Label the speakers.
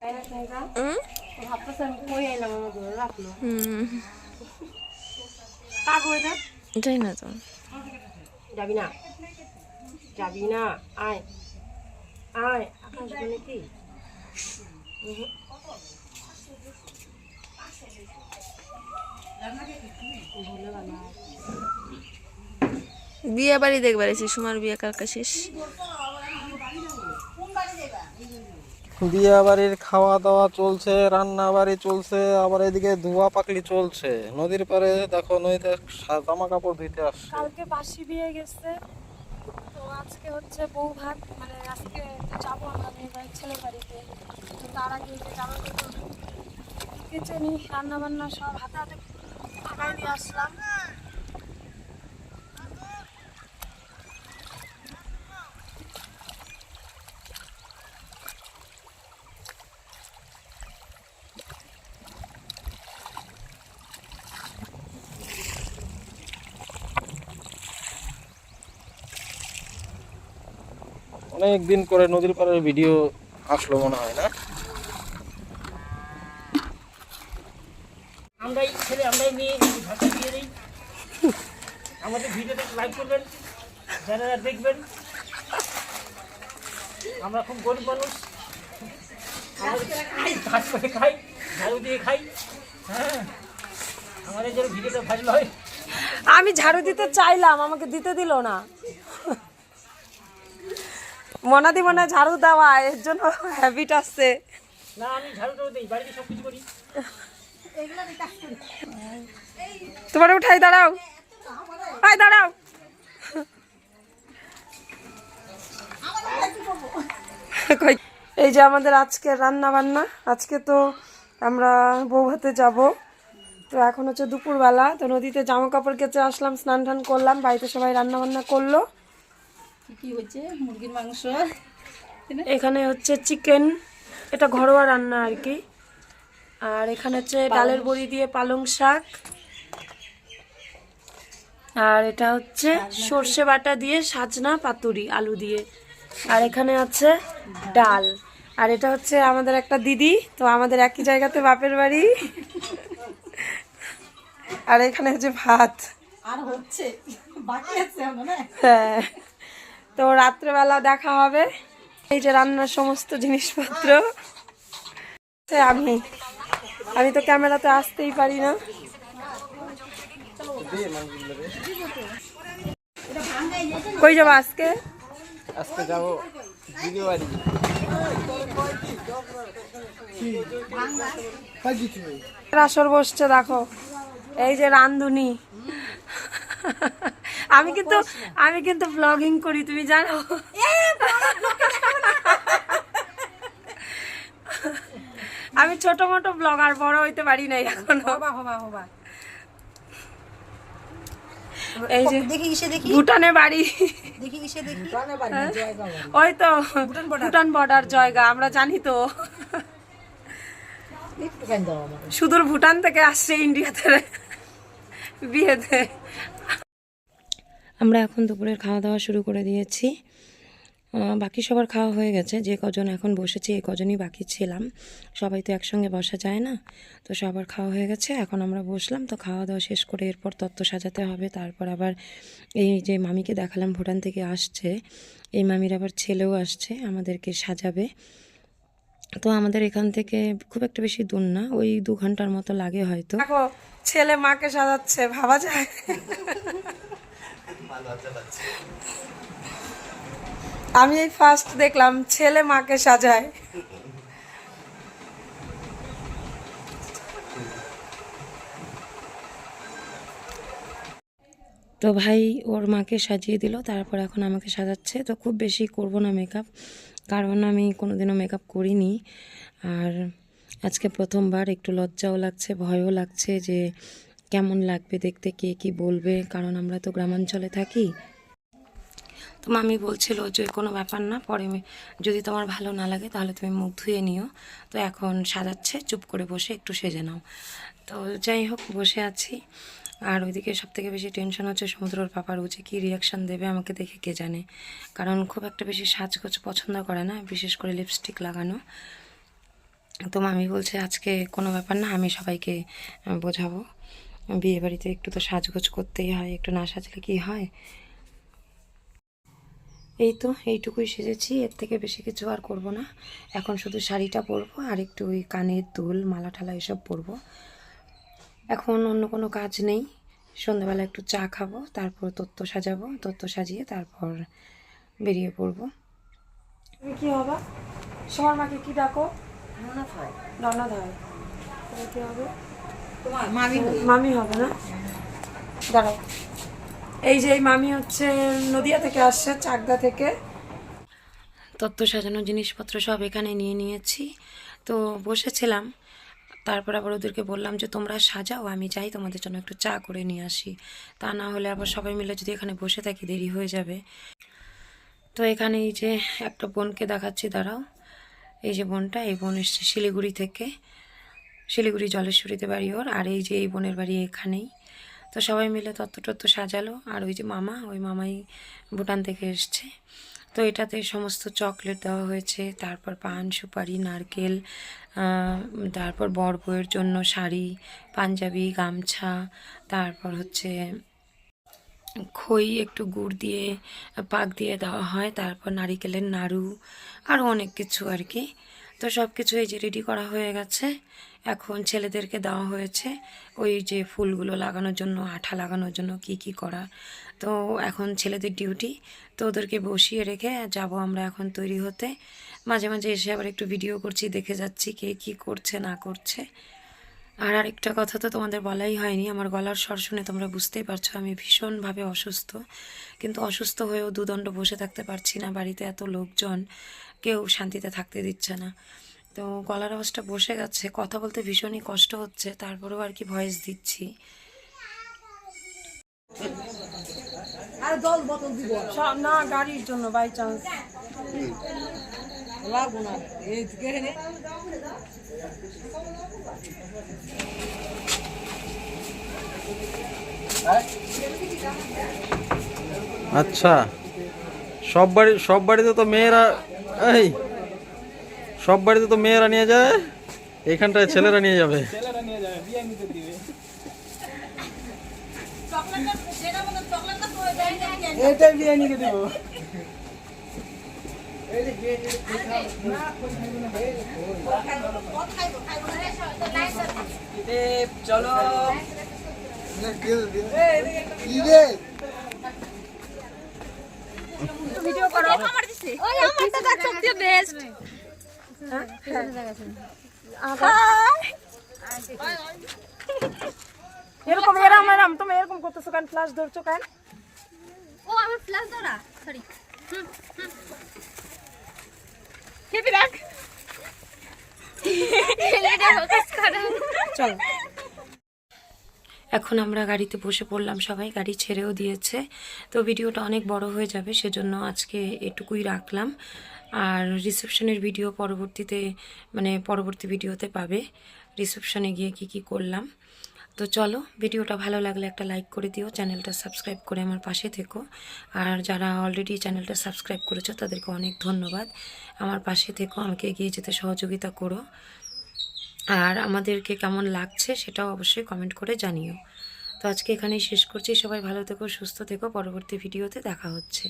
Speaker 1: যাই না তো,
Speaker 2: যাবি না, যাবি না, আয় আয়, আকাশ বলে কি
Speaker 1: বিয়ে বাড়ি দেখবার এসে সুমার বিয়ে কালকে শেষ।
Speaker 3: বিয়ে বাড়ির খাওয়া দাওয়া চলছে, রান্না বাড়ি চলছে, আবার এদিকে ধোয়া পাকলি চলছে। নদীর পাড়ে দেখো, নদীতে জামা কাপড় ধুইতে আসছে।
Speaker 4: কালকে বাসি বিয়ে গেছে, তো আজকে হচ্ছে বউ ভাত, মানে আজকে যাবো আমরা মেয়ে বাড়ি ছেলে বাড়িতে। তো তার আগে যে জামা কাপড় কিচেনে রান্না বান্না সব হাতে হাতে ফাঁকাই দিয়ে আসলাম।
Speaker 3: অনেক দিন করে নদীর পাড়ের ভিডিও আসলো মনে হয় না?
Speaker 2: আমরাই ছেলে আমরাই মেয়ে ভাষা দিয়ে দিই। আমাদের ভিডিওতে লাইক করবেন, যারা দেখবেন। আমরা খুব গরিব মানুষ, কাজ করে খাই, ঝাড়ু দিয়ে খাই। হ্যাঁ, আমাদের যেন ভিডিওটা ভাইরাল হয়।
Speaker 4: আমি ঝাড়ু দিতে চাইলাম, আমাকে দিতে দিল না। মনাদি মনে ঝাড়ু দেওয়া, এর জন্য হ্যাবিট আসছে।
Speaker 2: না, আমি ঝাড়ুটাও দিই, বাড়িতে সব কিছু করি।
Speaker 4: তোমার উঠাই দাঁড়াও, আয় দাঁড়াও। এই যে আমাদের আজকে রান্না বান্না। আজকে তো আমরা বউ ভাতে যাব, তো এখন হচ্ছে দুপুরবেলা। তো নদীতে জামা কাপড় কেচে আসলাম, স্নান টান করলাম, বাড়িতে সবাই রান্না বান্না করলো।
Speaker 5: কি হচ্ছে? মুরগির মাংস,
Speaker 4: এখানে হচ্ছে চিকেন, এটা ঘরোয়া রান্না আর কি। আর এখানে হচ্ছে ডালের বড়ি দিয়ে পালং শাক, আর এটা হচ্ছে সর্ষে বাটা দিয়ে সাজনা পাতুরি আলু দিয়ে, আর এখানে আছে ডাল। আর এটা হচ্ছে আমাদের একটা দিদি, তো আমাদের একই জায়গাতে বাপের বাড়ি। আর এখানে হচ্ছে ভাত,
Speaker 5: আর হচ্ছে বাকি আছে না?
Speaker 4: হ্যাঁ। তো রাত্রেবেলা দেখা হবে। এই যে রান্নার সমস্ত জিনিসপত্র। আমি তো ক্যামেরাতে আসতেই পারি না। কই যাবো আজকে?
Speaker 3: আজকে যাবো বিয়ে বাড়ি।
Speaker 4: আসর বসছে দেখো, এই যে রান্ধুনি। আমি কিন্তু ব্লগিং করি, তুমি জানো। আমি ছোট মোটো ব্লগার, বড় হইতে পারি নাই এখনো। এই যে ভুটানে বাড়ি, ওই তো ভুটান বর্ডার জায়গা, আমরা জানি তো। সুদূর ভুটান থেকে আসছে ইন্ডিয়াতে বিয়েতে। আমরা এখন দুপুরের খাওয়া দাওয়া শুরু করে দিয়েছি। বাকি সবার খাওয়া হয়ে গেছে, যে কজন এখন বসেছি এই কজনই বাকি ছিলাম। সবাই তো একসঙ্গে বসা যায় না, তো সবার খাওয়া হয়ে গেছে। এখন আমরা বসলাম, তো খাওয়া দাওয়া শেষ করে এরপর তত্ত্ব সাজাতে হবে। তারপর আবার এই যে মামিকে দেখালাম ভুটান থেকে আসছে, এই মামির আবার ছেলেও আসছে, আমাদেরকে সাজাবে। তো আমাদের এখান থেকে খুব একটা বেশি দূর না, ওই 2 ঘন্টার মতো লাগে হয়তো। দেখো ছেলে মাকে সাজাচ্ছে, ভাবা যায়? আমি এই ফার্স্ট দেখলাম ছেলে মাকে সাজায়। তো ভাই ওর মাকে সাজিয়ে দিল, তারপর এখন আমাকে সাজাচ্ছে। তো খুব বেশি করব না মেকআপ, কারণ আমি কোনোদিনও মেকআপ করিনি। আর আজকে প্রথমবার, একটু লজ্জাও লাগছে, ভয়ও লাগছে যে কেমন লাগবে দেখতে, কে কি বলবে, কারণ আমরা তো গ্রামাঞ্চলে থাকি। তো মামি বলছিল যে কোনো ব্যাপার না, পরে যদি তোমার ভালো না লাগে তাহলে তুমি মুখ ধুয়ে নিও। তো এখন সাজাচ্ছে, চুপ করে বসে একটু সেজে নাও। তো যাই হোক, বসে আছি। আর ওইদিকে সবথেকে বেশি টেনশন হচ্ছে সমুদ্রের পাপার, যে কী রিয়াকশান দেবে আমাকে দেখে কে জানে, কারণ খুব একটা বেশি সাজগোজ পছন্দ করে না, বিশেষ করে লিপস্টিক লাগানো। তো মামি বলছে আজকে কোনো ব্যাপার না, আমি সবাইকে বোঝাবো, বিয়ে বাড়িতে একটু তো সাজগোজ করতেই হয়, একটু না সাজলে কি হয়। এই তো এইটুকুই সেজেছি, এর থেকে বেশি কিছু আর করব না। এখন শুধু শাড়িটা পরবো আর একটু ওই কানের দুল মালা ঠালা এসব পরবো। এখন অন্য কোনো কাজ নেই, সন্ধ্যাবেলা একটু চা খাবো, তারপর তত্ত্ব সাজাবো, তত্ত্ব সাজিয়ে তারপর বেরিয়ে পড়বো। তুমি কি হবা? সবার মাকে কি ডাকো? ননদ হয়। তবে কি হবে? মামি হবে না? দাঁড়াও, এই যে এই মামি হচ্ছে নদিয়া থেকে আসছে, চাকদা থেকে। তত্ত্ব সাজানোর জিনিসপত্র সব এখানে নিয়ে নিয়েছি, তো বসেছিলাম, তারপর আবার ওদেরকে বললাম যে তোমরা সাজাও, আমি যাই তোমাদের জন্য একটু চা করে নিয়ে আসি, তা না হলে আবার সবাই মিলে যদি এখানে বসে থাকি দেরি হয়ে যাবে। তো এখানে এই যে একটা বোনকে দেখাচ্ছি, দাঁড়াও, এই যে বোনটা, এই বোন এসছে শিলিগুড়ি থেকে, শিলিগুড়ি জলেশ্বরীতে বাড়ি ওর, আর এই যে এই বোনের বাড়ি এখানেই। তো সবাই মিলে তত্ত্ব সাজালো, আর ওই যে মামা, ওই মামাই ভুটান থেকে এসছে। তো এটাতে সমস্ত চকলেট দেওয়া হয়েছে, তারপর পান সুপারি নারকেল, তারপর বর বউয়ের জন্য শাড়ি পাঞ্জাবি গামছা, তারপর হচ্ছে খই একটু গুড় দিয়ে পাক দিয়ে দেওয়া হয়, তারপর নারিকেলের নাড়ু, আরও অনেক কিছু আর কি। তো সব কিছু এই যে রেডি করা হয়ে গেছে। এখন ছেলেদেরকে দেওয়া হয়েছে ওই যে ফুলগুলো লাগানোর জন্য, আঠা লাগানোর জন্য কি কি করা। তো এখন ছেলেদের ডিউটি, তো ওদেরকে বসিয়ে রেখে যাব আমরা এখন তৈরি হতে। মাঝে মাঝে এসে আবার একটু ভিডিও করছি, দেখে যাচ্ছি কে কী করছে না করছে। আর আরেকটা কথা তো তোমাদের বলাই হয়নি, আমার গলার স্বর শুনে তোমরা বুঝতেই পারছো আমি ভীষণভাবে অসুস্থ, কিন্তু অসুস্থ হয়েও দুদণ্ড বসে থাকতে পারছি না, বাড়িতে এত লোকজন, কেউ শান্তিতে থাকতে দিচ্ছে না। তো গলার আওয়াজটা বসে গেছে, কথা বলতে ভীষণই কষ্ট হচ্ছে, তারপরেও আর কি ভয়েস দিচ্ছি। না গাড়ির জন্য বাই চান্স
Speaker 3: আচ্ছা, সব বাড়িতে তো মেয়েরা, এই সব বাড়িতে তো মেয়েরা নিয়ে যায়, এখানটায় ছেলেরা নিয়ে যাবে।
Speaker 2: চলো
Speaker 1: ভিডিও করো, ওই আমারটা দেখ সবচেয়ে বেস্ট।
Speaker 4: এরকম এরম তুমি এরকম করতেছো কেন, ফ্ল্যাশ ধরছো কেন?
Speaker 1: ও আমার ফ্ল্যাশ ধরা, সরি। কেবি রাখ, ছেলেটা ফোকাস করো।
Speaker 4: চলো, এখন আমরা গাড়িতে বসে পড়লাম, সবাই গাড়ি ছেড়েও দিয়েছে। তো ভিডিওটা অনেক বড় হয়ে যাবে, সেজন্য আজকে এটুকুই রাখলাম। আর রিসেপশনের ভিডিও পরবর্তীতে, মানে পরবর্তী ভিডিওতে পাবে, রিসেপশনে গিয়ে কি কি করলাম। তো চলো, ভিডিওটা ভালো লাগলে একটা লাইক করে দিও, চ্যানেলটা সাবস্ক্রাইব করে আমার পাশে থেকো। আর যারা অলরেডি চ্যানেলটা সাবস্ক্রাইব করেছো তাদেরকে অনেক ধন্যবাদ, আমার পাশে থেকো, আমাকে এগিয়ে যেতে সহযোগিতা করো। আর আমাদেরকে কেমন লাগছে সেটাও অবশ্যই কমেন্ট করে জানিও। তো আজকে এখানেই শেষ করছি, সবাই ভালো থেকো, সুস্থ থেকো, পরবর্তী ভিডিওতে দেখা হচ্ছে।